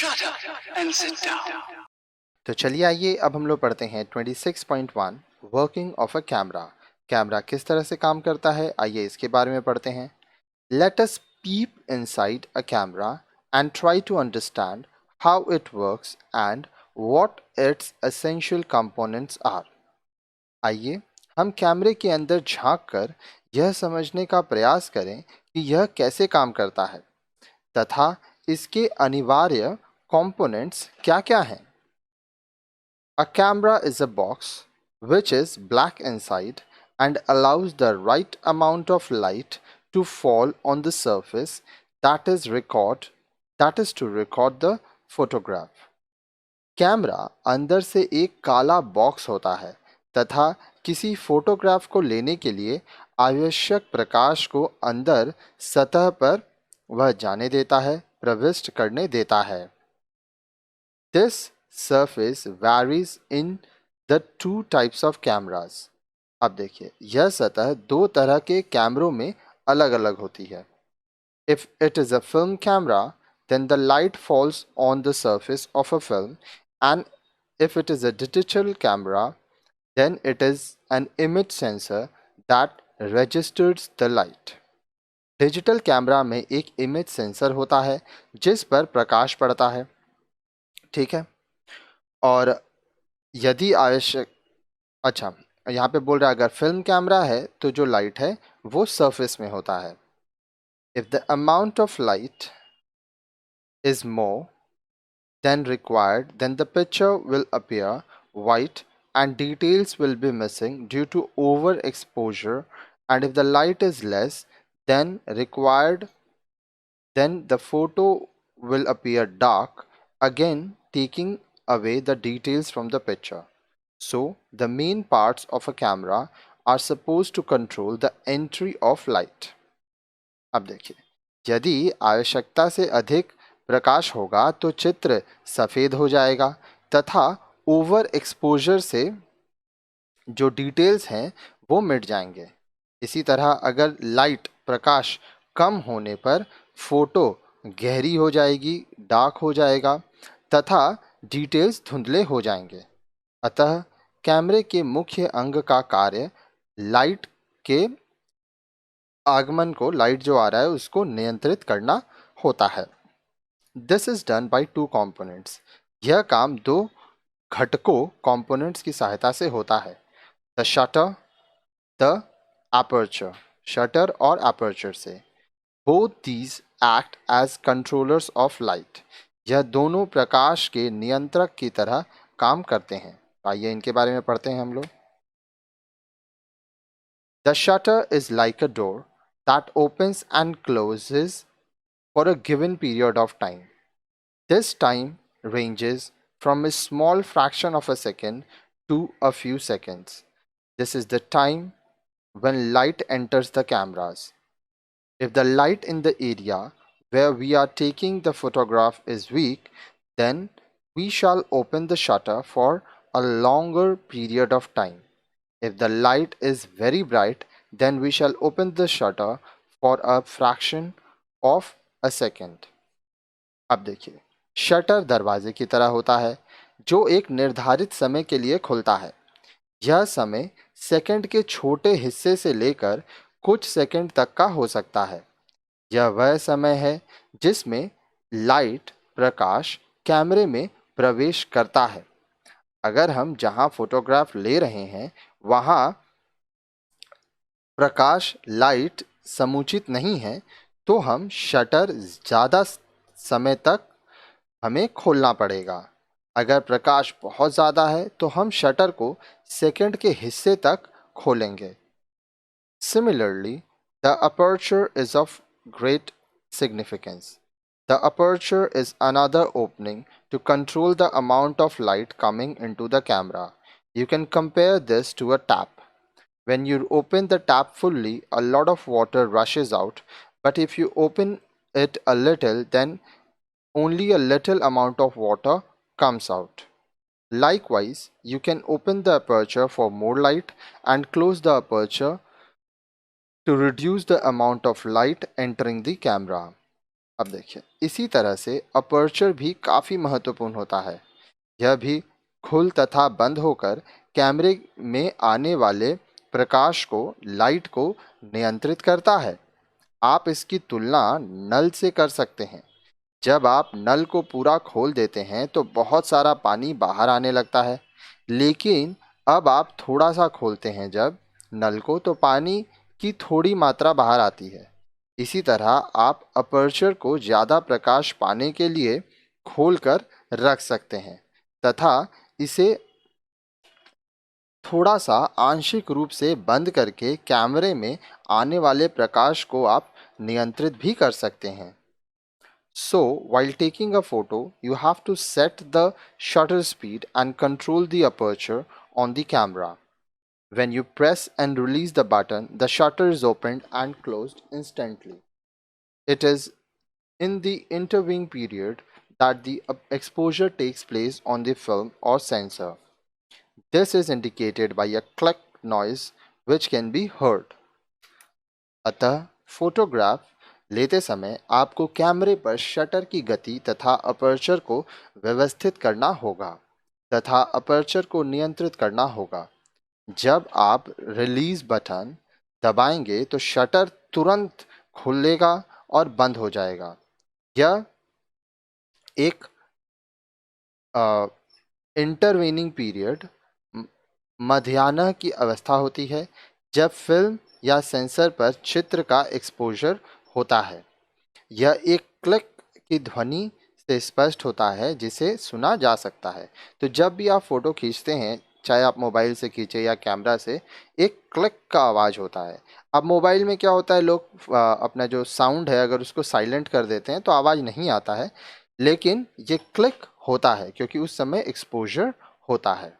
Shut up and sit down. तो चलिए आइए अब हम लोग पढ़ते हैं 26.1 working of a camera. Camera किस तरह से काम करता है, आइए इसके बारे में पढ़ते हैं। Let us peep inside a camera and try to understand how it works and what its essential components are. आइए हम कैमरे के अंदर झांक कर यह समझने का प्रयास करें कि यह कैसे काम करता है तथा इसके अनिवार्य कंपोनेंट्स क्या-क्या हैं। A camera is a box which is black inside and allows the right amount of light to fall on the surface that is to record the photograph. Camera अंदर से एक काला बॉक्स होता है तथा किसी फोटोग्राफ को लेने के लिए आवश्यक प्रकाश को अंदर सतह पर वह जाने देता है, प्रविष्ट करने देता है। This surface varies in the two types of cameras. अब देखिए यह सतह दो तरह के कैमरों में अलग अलग होती है। If it is a film camera, then the light falls on the surface of a film, and if it is a digital camera, then it is an image sensor that registers the light. Digital camera में एक image sensor होता है जिस पर प्रकाश पड़ता है, ठीक है। और यदि आवश्यक अच्छा, यहाँ पे बोल रहा है अगर फिल्म कैमरा है तो जो लाइट है वो सरफेस में होता है। If the amount of light is more than required then the picture will appear white and details will be missing due to overexposure, and if the light is less than required then the photo will appear dark, again taking away the details from the picture. So, the main parts of a camera are supposed to control the entry of light. अब देखिए, यदि आवश्यकता से अधिक प्रकाश होगा तो चित्र सफ़ेद हो जाएगा तथा ओवर एक्सपोजर से जो डिटेल्स हैं वो मिट जाएंगे। इसी तरह अगर लाइट प्रकाश कम होने पर फोटो गहरी हो जाएगी, डार्क हो जाएगा तथा डिटेल्स धुंधले हो जाएंगे। अतः कैमरे के मुख्य अंग का कार्य लाइट के आगमन को, लाइट जो आ रहा है उसको नियंत्रित करना होता है। This is done by two components. यह काम दो घटकों कंपोनेंट्स की सहायता से होता है। The shutter, the aperture. Shutter और एपर्चर से both these act as controllers of light. यह दोनों प्रकाश के नियंत्रक की तरह काम करते हैं। आइए इनके बारे में पढ़ते हैं हम लोग। The shutter is like a door that opens and closes for a given period of time. This time ranges from a small fraction of a second to a few seconds. This is the time when light enters the cameras. If the light in the area where we are taking the photograph is weak, then we shall open the shutter for a longer period of time. If the light is very bright, then we shall open the shutter for a fraction of a second. अब देखिए, shutter दरवाजे की तरह होता है जो एक निर्धारित समय के लिए खुलता है। यह समय सेकंड के छोटे हिस्से से लेकर कुछ सेकंड तक का हो सकता है। यह वह समय है जिसमें लाइट, प्रकाश कैमरे में प्रवेश करता है। अगर हम जहां फोटोग्राफ ले रहे हैं वहां प्रकाश, लाइट समुचित नहीं है तो हम शटर ज़्यादा समय तक हमें खोलना पड़ेगा। अगर प्रकाश बहुत ज़्यादा है तो हम शटर को सेकंड के हिस्से तक खोलेंगे। Similarly, the aperture is of great significance. The aperture is another opening to control the amount of light coming into the camera. You can compare this to a tap. When you open the tap fully, a lot of water rushes out, but if you open it a little, then only a little amount of water comes out. Likewise, you can open the aperture for more light and close the aperture to reduce the amount of light entering the camera. अब देखिए, इसी तरह से aperture भी काफ़ी महत्वपूर्ण होता है। यह भी खुल तथा बंद होकर कैमरे में आने वाले प्रकाश को, लाइट को नियंत्रित करता है। आप इसकी तुलना नल से कर सकते हैं। जब आप नल को पूरा खोल देते हैं तो बहुत सारा पानी बाहर आने लगता है, लेकिन अब आप थोड़ा सा खोलते हैं जब नल को, तो पानी की थोड़ी मात्रा बाहर आती है। इसी तरह आप अपर्चर को ज़्यादा प्रकाश पाने के लिए खोलकर रख सकते हैं तथा इसे थोड़ा सा आंशिक रूप से बंद करके कैमरे में आने वाले प्रकाश को आप नियंत्रित भी कर सकते हैं। So, while taking a photo, you have to set the shutter speed and control the aperture on the camera. When you press and release the button, the shutter is opened and closed instantly. It is in the intervening period that the exposure takes place on the film or sensor. This is indicated by a click noise which can be heard. अतः photograph लेते समय आपको कैमरे पर shutter की गति तथा aperture को व्यवस्थित करना होगा तथा अपर्चर को नियंत्रित करना होगा। जब आप रिलीज बटन दबाएंगे तो शटर तुरंत खुलेगा और बंद हो जाएगा। यह एक इंटरवेनिंग पीरियड, मध्याह्न की अवस्था होती है जब फिल्म या सेंसर पर चित्र का एक्सपोजर होता है। यह एक क्लिक की ध्वनि से स्पष्ट होता है जिसे सुना जा सकता है। तो जब भी आप फोटो खींचते हैं, चाहे आप मोबाइल से खींचे या कैमरा से, एक क्लिक का आवाज़ होता है। अब मोबाइल में क्या होता है, लोग अपना जो साउंड है अगर उसको साइलेंट कर देते हैं तो आवाज़ नहीं आता है, लेकिन ये क्लिक होता है क्योंकि उस समय एक्सपोजर होता है।